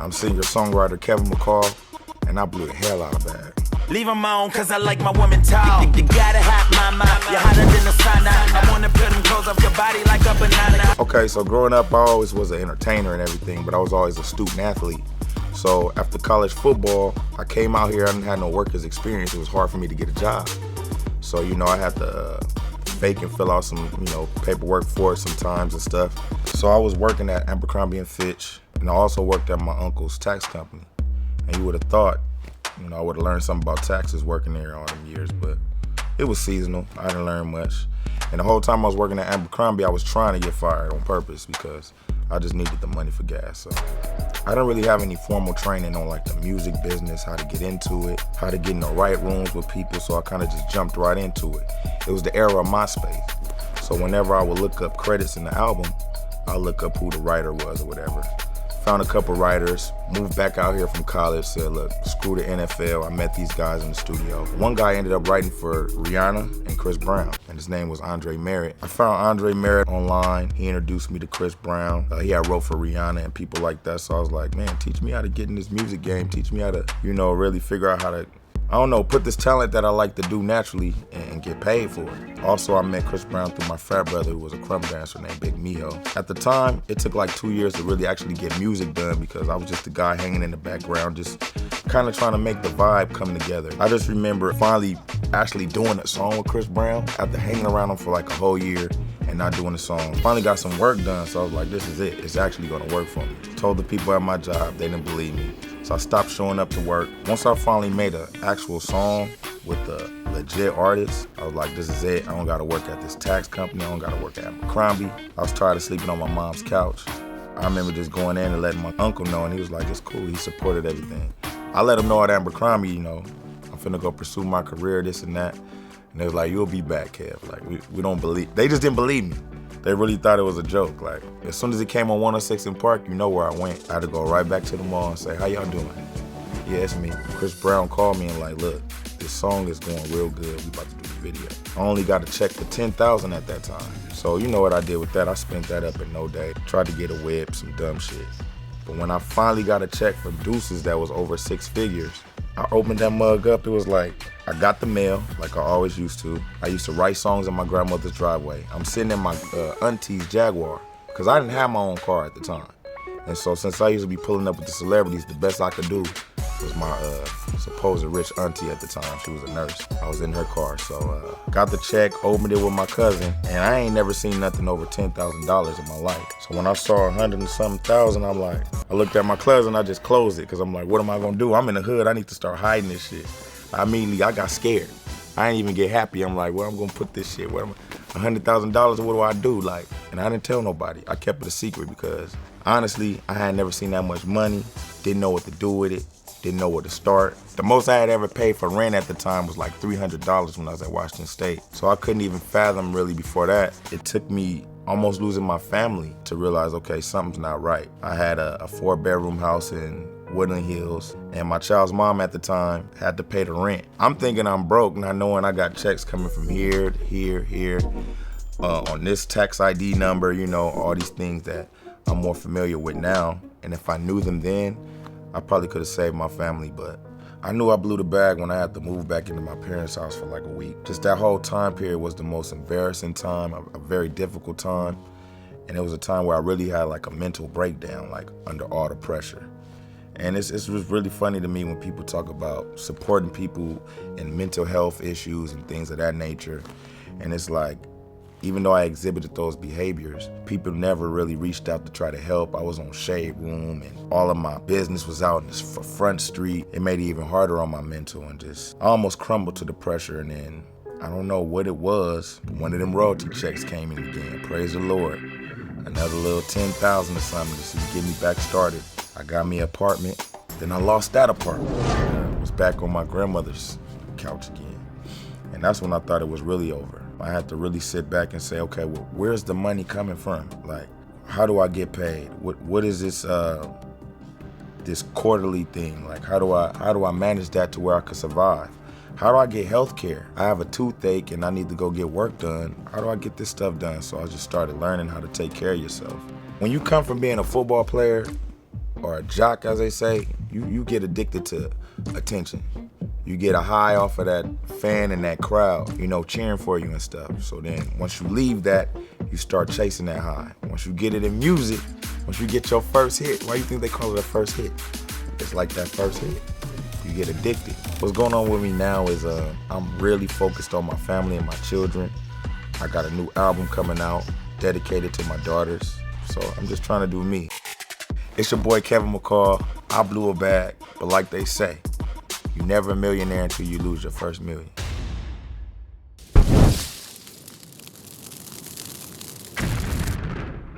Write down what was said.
I'm singer-songwriter Kevin McCall, and I blew the hell out of bag. Leave them on, cause I like my women tall. You gotta have my mind, you're hotter than the sauna. I wanna put them clothes off your body like a banana. Okay, so growing up, I always was an entertainer and everything, but I was always a student athlete. So after college football, I came out here, I didn't have no workers experience. It was hard for me to get a job. So, I had to fake and fill out some, paperwork for it sometimes and stuff. So I was working at Abercrombie and Fitch, and I also worked at my uncle's tax company. And you would have thought, I would have learned something about taxes working there all them years, but it was seasonal. I didn't learn much. And the whole time I was working at Abercrombie, I was trying to get fired on purpose because I just needed the money for gas. So I don't really have any formal training on like the music business, how to get into it, how to get in the right rooms with people, so I kind of just jumped right into it. It was the era of MySpace. So whenever I would look up credits in the album, I'll look up who the writer was or whatever. Found a couple writers, moved back out here from college, said, look, screw the NFL. I met these guys in the studio. One guy ended up writing for Rihanna and Chris Brown, and his name was Merritt. I found Merritt online. He introduced me to Chris Brown. He had wrote for Rihanna and people like that, so I was like, man, teach me how to get in this music game. Teach me how to, really figure out how to, put this talent that I like to do naturally and get paid for it. Also, I met Chris Brown through my frat brother who was a crumb dancer named Big Miho. At the time, it took like 2 years to really actually get music done because I was just a guy hanging in the background, just kind of trying to make the vibe come together. I just remember finally actually doing a song with Chris Brown after hanging around him for like a whole year and not doing a song. Finally got some work done, so I was like, this is it. It's actually gonna work for me. Told the people at my job, they didn't believe me. So I stopped showing up to work. Once I finally made an actual song with a legit artist, I was like, this is it. I don't gotta work at this tax company. I don't gotta work at Abercrombie. I was tired of sleeping on my mom's couch. I remember just going in and letting my uncle know, and he was like, it's cool. He supported everything. I let him know at Abercrombie, I'm finna go pursue my career, this and that. And they was like, you'll be back, Kev. Like, we don't believe, they just didn't believe me. They really thought it was a joke. Like, as soon as it came on 106 in Park, you know where I went. I had to go right back to the mall and say, how y'all doing? Yeah, it's me. Chris Brown called me and like, look, this song is going real good. We about to do the video. I only got a check for $10,000 at that time. So you know what I did with that? I spent that up in no day. Tried to get a whip, some dumb shit. But when I finally got a check from Deuces that was over 6 figures, I opened that mug up. It was like, I got the mail like I always used to. I used to write songs in my grandmother's driveway. I'm sitting in my auntie's Jaguar because I didn't have my own car at the time. And so since I used to be pulling up with the celebrities, the best I could do was my supposed rich auntie at the time. She was a nurse. I was in her car. So got the check, opened it with my cousin, and I ain't never seen nothing over $10,000 in my life. So when I saw 100 and something thousand, I'm like, I looked at my cousin, I just closed it because I'm like, what am I gonna do? I'm in the hood, I need to start hiding this shit. I got scared. I didn't even get happy. I'm like, where I'm gonna put this shit? $100,000, what do I do? Like, and I didn't tell nobody. I kept it a secret because honestly, I had never seen that much money, didn't know what to do with it, didn't know where to start. The most I had ever paid for rent at the time was like $300 when I was at Washington State. So I couldn't even fathom really before that. It took me almost losing my family to realize, okay, something's not right. I had a 4-bedroom house in Woodland Hills, and my child's mom at the time had to pay the rent. I'm thinking I'm broke, not knowing I got checks coming from here to here, on this tax ID number, all these things that I'm more familiar with now. And if I knew them then, I probably could have saved my family, but I knew I blew the bag when I had to move back into my parents' house for like a week. Just that whole time period was the most embarrassing time, a very difficult time. And it was a time where I really had like a mental breakdown, like under all the pressure. And it was really funny to me when people talk about supporting people in mental health issues and things of that nature. And it's like, even though I exhibited those behaviors, people never really reached out to try to help. I was on Shade Room and all of my business was out in this Front Street. It made it even harder on my mental and I almost crumbled to the pressure. And then I don't know what it was, but one of them royalty checks came in again. Praise the Lord. Another little $10,000 or something just to get me back started. I got me an apartment, then I lost that apartment. I was back on my grandmother's couch again. And that's when I thought it was really over. I had to really sit back and say, okay, well, where's the money coming from? Like, how do I get paid? What is this this quarterly thing? Like, how do I manage that to where I could survive? How do I get health care? I have a toothache and I need to go get work done. How do I get this stuff done? So I just started learning how to take care of yourself. When you come from being a football player or a jock, as they say, you get addicted to attention. You get a high off of that fan and that crowd, cheering for you and stuff. So then once you leave that, you start chasing that high. Once you get it in music, once you get your first hit, why do you think they call it a first hit? It's like that first hit. You get addicted. What's going on with me now is I'm really focused on my family and my children. I got a new album coming out dedicated to my daughters. So I'm just trying to do me. It's your boy Kevin McCall. I blew a bag, but like they say, you're never a millionaire until you lose your first million.